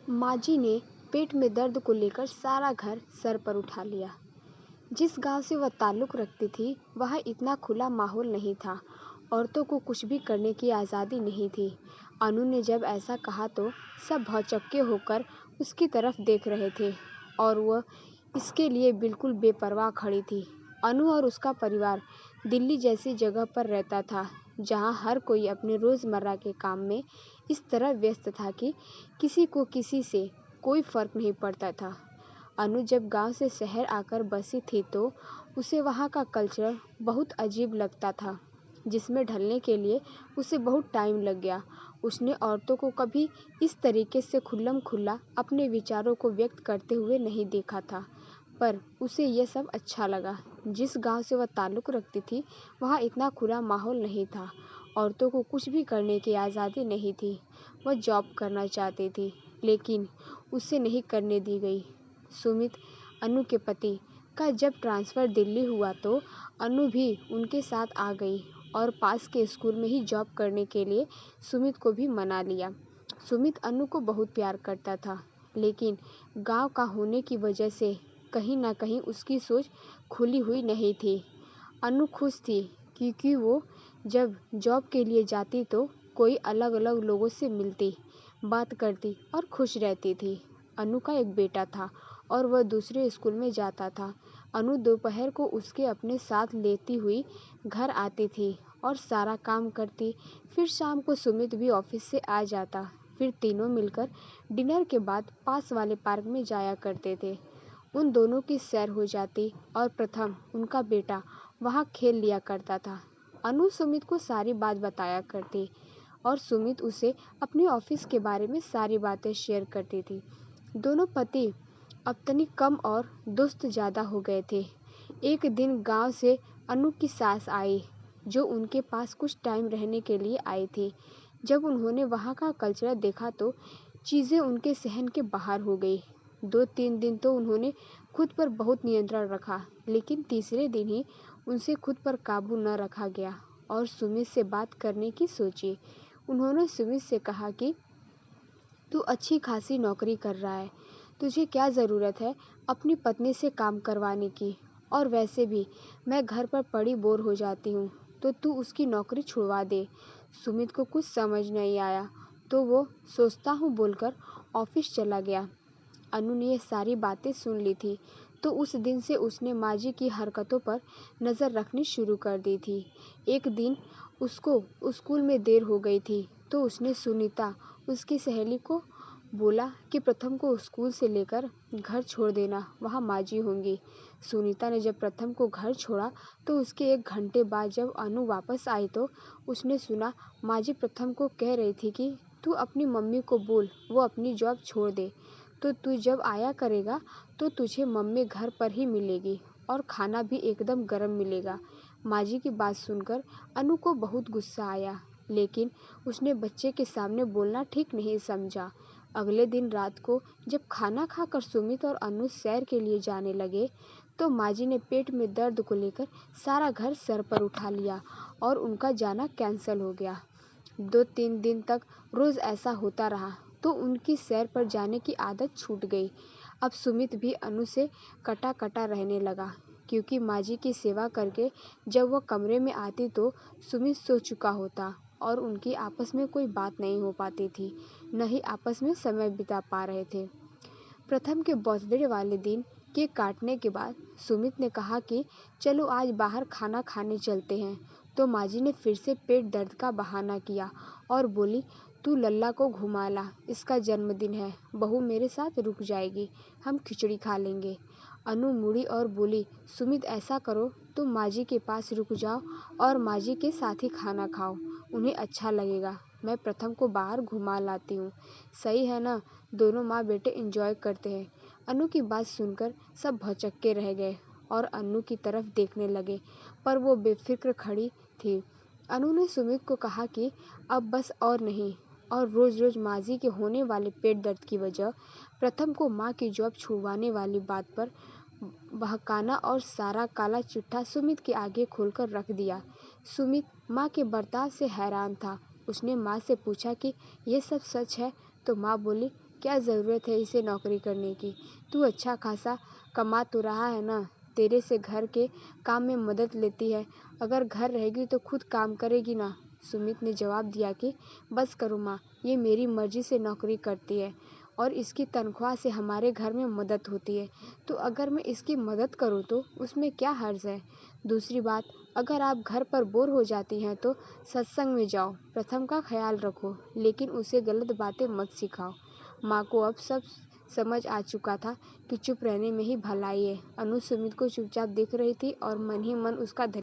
माजी ने पेट में दर्द को लेकर सारा घर सर पर उठा लिया। जिस गांव से वह ताल्लुक रखती थी वहाँ इतना खुला माहौल नहीं था। औरतों को कुछ भी करने की आज़ादी नहीं थी। अनु ने जब ऐसा कहा तो सब भौचक्के होकर उसकी तरफ देख रहे थे और वह इसके लिए बिल्कुल बेपरवाह खड़ी थी। अनु और उसका परिवार दिल्ली जैसी जगह पर रहता था जहाँ हर कोई अपने रोज़मर्रा के काम में इस तरह व्यस्त था कि किसी को किसी से कोई फर्क नहीं पड़ता था। अनु जब गांव से शहर आकर बसी थी तो उसे वहाँ का कल्चर बहुत अजीब लगता था, जिसमें ढलने के लिए उसे बहुत टाइम लग गया। उसने औरतों को कभी इस तरीके से खुल्लम खुल्ला अपने विचारों को व्यक्त करते हुए नहीं देखा था, पर उसे यह सब अच्छा लगा। जिस गांव से वह ताल्लुक़ रखती थी वहाँ इतना खुला माहौल नहीं था। औरतों को कुछ भी करने की आज़ादी नहीं थी। वह जॉब करना चाहती थी लेकिन उसे नहीं करने दी गई। सुमित, अनु के पति का जब ट्रांसफ़र दिल्ली हुआ तो अनु भी उनके साथ आ गई और पास के स्कूल में ही जॉब करने के लिए सुमित को भी मना लिया। सुमित अनु को बहुत प्यार करता था, लेकिन गांव का होने की वजह से कहीं ना कहीं उसकी सोच खुली हुई नहीं थी। अनु खुश थी क्योंकि वो जब जॉब के लिए जाती तो कोई अलग अलग लोगों से मिलती, बात करती और खुश रहती थी। अनु का एक बेटा था और वह दूसरे स्कूल में जाता था। अनु दोपहर को उसके अपने साथ लेती हुई घर आती थी और सारा काम करती। फिर शाम को सुमित भी ऑफिस से आ जाता। फिर तीनों मिलकर डिनर के बाद पास वाले पार्क में जाया करते थे। उन दोनों की सैर हो जाती और प्रथम, उनका बेटा, वहाँ खेल लिया करता था। अनु सुमित को सारी बात बताया करती और सुमित उसे अपने ऑफिस के बारे में सारी बातें शेयर करती थी। दोनों पति पत्नी कम और दोस्त ज़्यादा हो गए थे। एक दिन गांव से अनु की सास आई, जो उनके पास कुछ टाइम रहने के लिए आई थी। जब उन्होंने वहाँ का कल्चर देखा तो चीज़ें उनके सहन के बाहर हो गई। 2-3 दिन तो उन्होंने खुद पर बहुत नियंत्रण रखा, लेकिन तीसरे दिन ही उनसे खुद पर काबू न रखा गया और सुमित से बात करने की सोची। उन्होंने सुमित से कहा कि तू अच्छी खासी नौकरी कर रहा है, तुझे क्या ज़रूरत है अपनी पत्नी से काम करवाने की, और वैसे भी मैं घर पर पड़ी बोर हो जाती हूँ, तो तू उसकी नौकरी छुड़वा दे। सुमित को कुछ समझ नहीं आया तो वो सोचता हूँ बोलकर ऑफिस चला गया। अनु ने ये सारी बातें सुन ली थी तो उस दिन से उसने माजी की हरकतों पर नज़र रखनी शुरू कर दी थी। एक दिन उसको स्कूल में देर हो गई थी तो उसने सुनीता, उसकी सहेली को बोला कि प्रथम को स्कूल से लेकर घर छोड़ देना, वहाँ माजी होंगी। सुनीता ने जब प्रथम को घर छोड़ा तो उसके 1 घंटे बाद जब अनु वापस आई तो उसने सुना माजी प्रथम को कह रही थी कि तू अपनी मम्मी को बोल वो अपनी जॉब छोड़ दे, तो तू जब आया करेगा तो तुझे मम्मी घर पर ही मिलेगी और खाना भी एकदम गर्म मिलेगा। माजी की बात सुनकर अनु को बहुत गुस्सा आया, लेकिन उसने बच्चे के सामने बोलना ठीक नहीं समझा। अगले दिन रात को जब खाना खाकर सुमित और अनु सैर के लिए जाने लगे तो माजी ने पेट में दर्द को लेकर सारा घर सर पर उठा लिया और उनका जाना कैंसिल हो गया। 2-3 दिन तक रोज़ ऐसा होता रहा तो उनकी सैर पर जाने की आदत छूट गई। अब सुमित भी अनु से कटा कटा रहने लगा, क्योंकि माजी की सेवा करके जब वह कमरे में आती तो सुमित सो चुका होता और उनकी आपस में कोई बात नहीं हो पाती थी, न ही आपस में समय बिता पा रहे थे। प्रथम के बर्थडे वाले दिन केक काटने के बाद सुमित ने कहा कि चलो आज बाहर खाना खाने चलते हैं, तो माजी ने फिर से पेट दर्द का बहाना किया और बोली, तू लल्ला को घुमा ला, इसका जन्मदिन है, बहू मेरे साथ रुक जाएगी, हम खिचड़ी खा लेंगे। अनु मुड़ी और बोली, सुमित ऐसा करो तुम माजी के पास रुक जाओ और माजी के साथ ही खाना खाओ, उन्हें अच्छा लगेगा, मैं प्रथम को बाहर घुमा लाती हूँ, सही है ना, दोनों माँ बेटे एंजॉय करते हैं। अनु की बात सुनकर सब भौचक्के रह गए और अनु की तरफ देखने लगे, पर वो बेफिक्र खड़ी थी। अनु ने सुमित को कहा कि अब बस और नहीं, और रोज़ रोज़ माजी के होने वाले पेट दर्द की वजह प्रथम को माँ की जॉब छुड़वाने वाली बात पर बहकाना और सारा काला चिट्ठा सुमित के आगे खोलकर रख दिया। सुमित माँ के बर्ताव से हैरान था। उसने माँ से पूछा कि ये सब सच है, तो माँ बोली क्या ज़रूरत है इसे नौकरी करने की? तू अच्छा खासा कमा तो रहा है ना? तेरे से घर के काम में मदद लेती है। अगर घर रहेगी तो खुद काम करेगी ना? सुमित ने जवाब दिया कि बस करो माँ, ये मेरी मर्जी से नौकरी करती है और इसकी तनख्वाह से हमारे घर में मदद होती है। तो अगर मैं इसकी मदद करूँ तो उसमें क्या हर्ज है? दूसरी बात, अगर आप घर पर बोर हो जाती हैं तो सत्संग में जाओ। प्रथम का ख्याल रखो, लेकिन उसे गलत बातें मत सिखाओ। माँ को अब सब समझ आ चुका था कि चुप रहने में ही भलाई है। अनु सुमित को चुपचाप देख रही थी और मन ही मन उसका